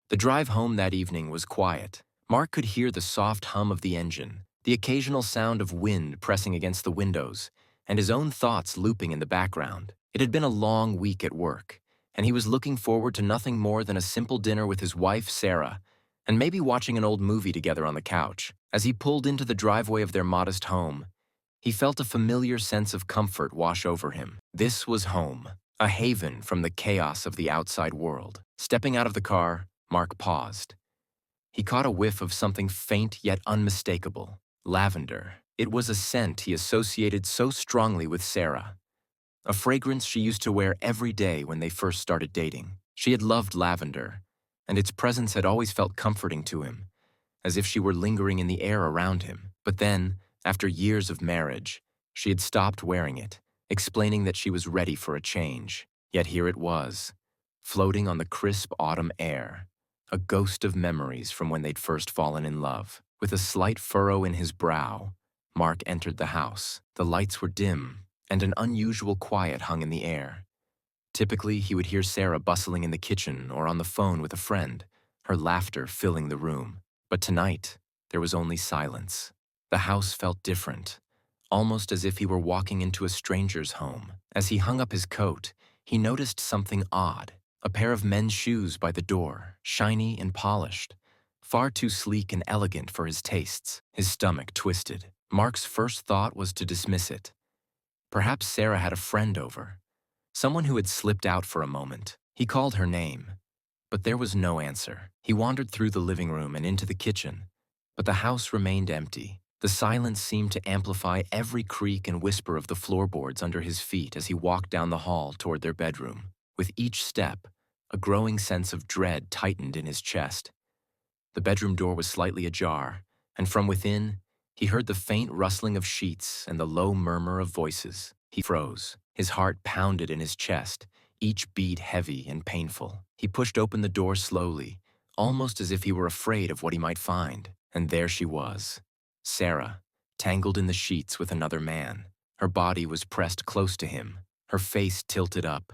The drive home that evening was quiet. Mark could hear the soft hum of the engine, the occasional sound of wind pressing against the windows, and his own thoughts looping in the background. It had been a long week at work, and he was looking forward to nothing more than a simple dinner with his wife, Sarah, and maybe watching an old movie together on the couch. As he pulled into the driveway of their modest home, he felt a familiar sense of comfort wash over him. This was home, a haven from the chaos of the outside world. Stepping out of the car, Mark paused. He caught a whiff of something faint yet unmistakable, lavender. It was a scent he associated so strongly with Sarah, a fragrance she used to wear every day when they first started dating. She had loved lavender, and its presence had always felt comforting to him, as if she were lingering in the air around him. But then, after years of marriage, she had stopped wearing it, explaining that she was ready for a change. Yet here it was, floating on the crisp autumn air, a ghost of memories from when they'd first fallen in love. With a slight furrow in his brow, Mark entered the house. The lights were dim, and an unusual quiet hung in the air. Typically, he would hear Sarah bustling in the kitchen or on the phone with a friend, her laughter filling the room. But tonight, there was only silence. The house felt different, almost as if he were walking into a stranger's home. As he hung up his coat, he noticed something odd. A pair of men's shoes by the door, shiny and polished, far too sleek and elegant for his tastes. His stomach twisted. Mark's first thought was to dismiss it. Perhaps Sarah had a friend over, someone who had slipped out for a moment. He called her name, but there was no answer. He wandered through the living room and into the kitchen, but the house remained empty. The silence seemed to amplify every creak and whisper of the floorboards under his feet as he walked down the hall toward their bedroom. With each step, a growing sense of dread tightened in his chest. The bedroom door was slightly ajar, and from within, he heard the faint rustling of sheets and the low murmur of voices. He froze. His heart pounded in his chest, each beat heavy and painful. He pushed open the door slowly, almost as if he were afraid of what he might find. And there she was, Sarah, tangled in the sheets with another man. Her body was pressed close to him, her face tilted up,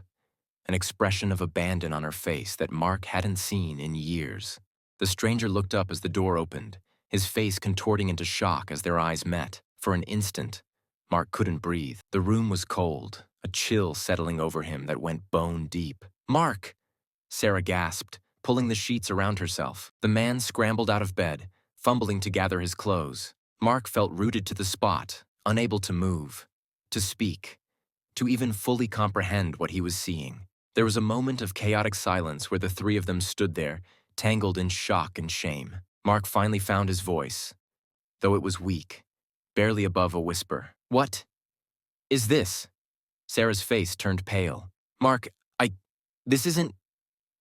an expression of abandon on her face that Mark hadn't seen in years. The stranger looked up as the door opened, his face contorting into shock as their eyes met. For an instant, Mark couldn't breathe. The room was cold, a chill settling over him that went bone deep. "Mark!" Sarah gasped, pulling the sheets around herself. The man scrambled out of bed, fumbling to gather his clothes. Mark felt rooted to the spot, unable to move, to speak, to even fully comprehend what he was seeing. There was a moment of chaotic silence where the three of them stood there, tangled in shock and shame. Mark finally found his voice, though it was weak, barely above a whisper. "What is this?" Sarah's face turned pale. "Mark, this isn't...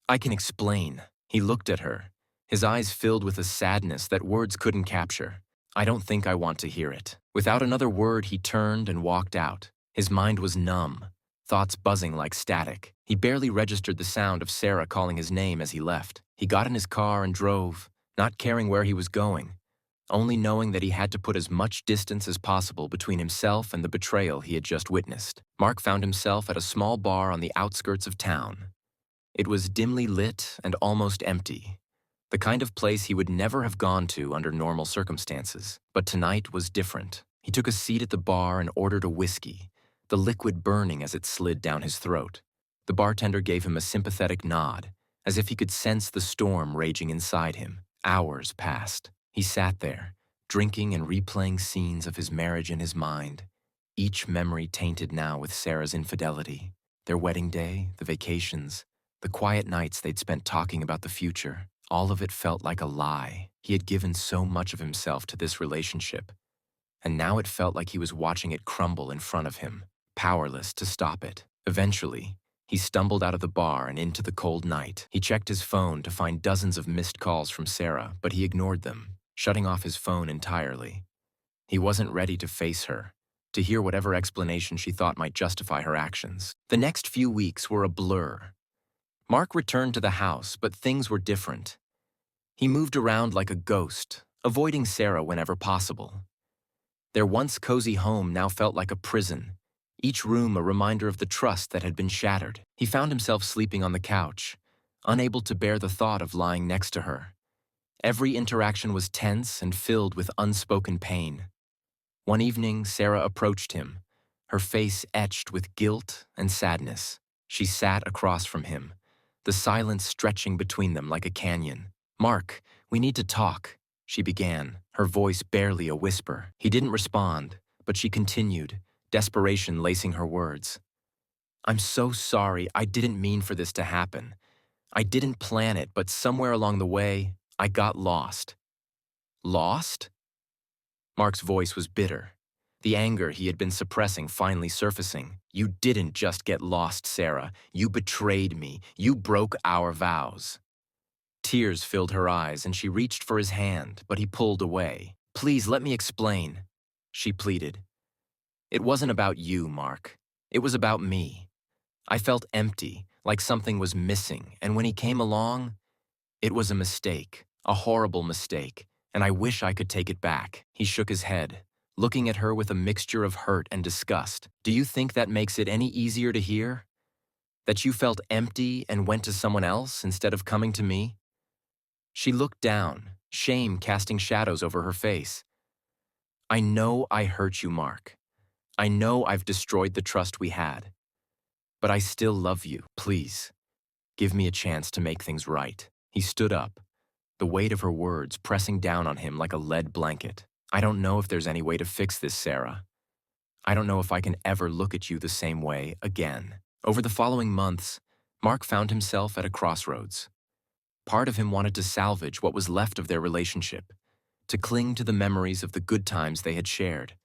I can explain." He looked at her, his eyes filled with a sadness that words couldn't capture. "I don't think I want to hear it." Without another word, he turned and walked out. His mind was numb, thoughts buzzing like static. He barely registered the sound of Sarah calling his name as he left. He got in his car and drove, not caring where he was going, only knowing that he had to put as much distance as possible between himself and the betrayal he had just witnessed. Mark found himself at a small bar on the outskirts of town. It was dimly lit and almost empty, the kind of place he would never have gone to under normal circumstances. But tonight was different. He took a seat at the bar and ordered a whiskey, the liquid burning as it slid down his throat. The bartender gave him a sympathetic nod, as if he could sense the storm raging inside him. Hours passed. He sat there, drinking and replaying scenes of his marriage in his mind, each memory tainted now with Sarah's infidelity. Their wedding day, the vacations, the quiet nights they'd spent talking about the future. All of it felt like a lie. He had given so much of himself to this relationship, and now it felt like he was watching it crumble in front of him, powerless to stop it. Eventually, he stumbled out of the bar and into the cold night. He checked his phone to find dozens of missed calls from Sarah, but he ignored them, shutting off his phone entirely. He wasn't ready to face her, to hear whatever explanation she thought might justify her actions. The next few weeks were a blur. Mark returned to the house, but things were different. He moved around like a ghost, avoiding Sarah whenever possible. Their once cozy home now felt like a prison, each room a reminder of the trust that had been shattered. He found himself sleeping on the couch, unable to bear the thought of lying next to her. Every interaction was tense and filled with unspoken pain. One evening, Sarah approached him, her face etched with guilt and sadness. She sat across from him, the silence stretching between them like a canyon. "Mark, we need to talk," she began, her voice barely a whisper. He didn't respond, but she continued, desperation lacing her words. "I'm so sorry. I didn't mean for this to happen. I didn't plan it, but somewhere along the way, I got lost." Lost? Mark's voice was bitter, the anger he had been suppressing finally surfacing. "You didn't just get lost, Sarah. You betrayed me. You broke our vows." Tears filled her eyes, and she reached for his hand, but he pulled away. "Please, let me explain," she pleaded. "It wasn't about you, Mark. It was about me. I felt empty, like something was missing, and when he came along, it was a mistake, a horrible mistake, and I wish I could take it back." He shook his head, looking at her with a mixture of hurt and disgust. "Do you think that makes it any easier to hear? That you felt empty and went to someone else instead of coming to me?" She looked down, shame casting shadows over her face. "I know I hurt you, Mark. I know I've destroyed the trust we had. But I still love you. Please, give me a chance to make things right." He stood up, the weight of her words pressing down on him like a lead blanket. "I don't know if there's any way to fix this, Sarah. I don't know if I can ever look at you the same way again." Over the following months, Mark found himself at a crossroads. Part of him wanted to salvage what was left of their relationship, to cling to the memories of the good times they had shared.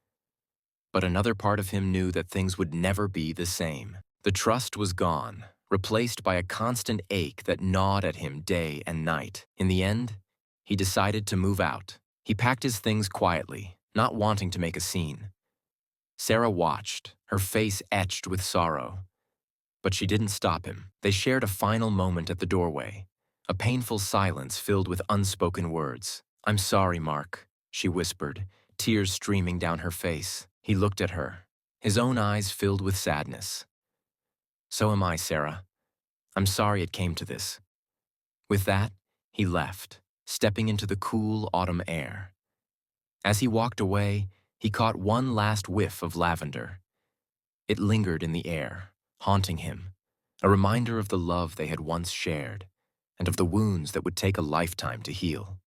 But another part of him knew that things would never be the same. The trust was gone, replaced by a constant ache that gnawed at him day and night. In the end, he decided to move out. He packed his things quietly, not wanting to make a scene. Sarah watched, her face etched with sorrow. But she didn't stop him. They shared a final moment at the doorway, a painful silence filled with unspoken words. "I'm sorry, Mark," she whispered, tears streaming down her face. He looked at her, his own eyes filled with sadness. "So am I, Sarah. I'm sorry it came to this." With that, he left, stepping into the cool autumn air. As he walked away, he caught one last whiff of lavender. It lingered in the air, haunting him, a reminder of the love they had once shared, and of the wounds that would take a lifetime to heal.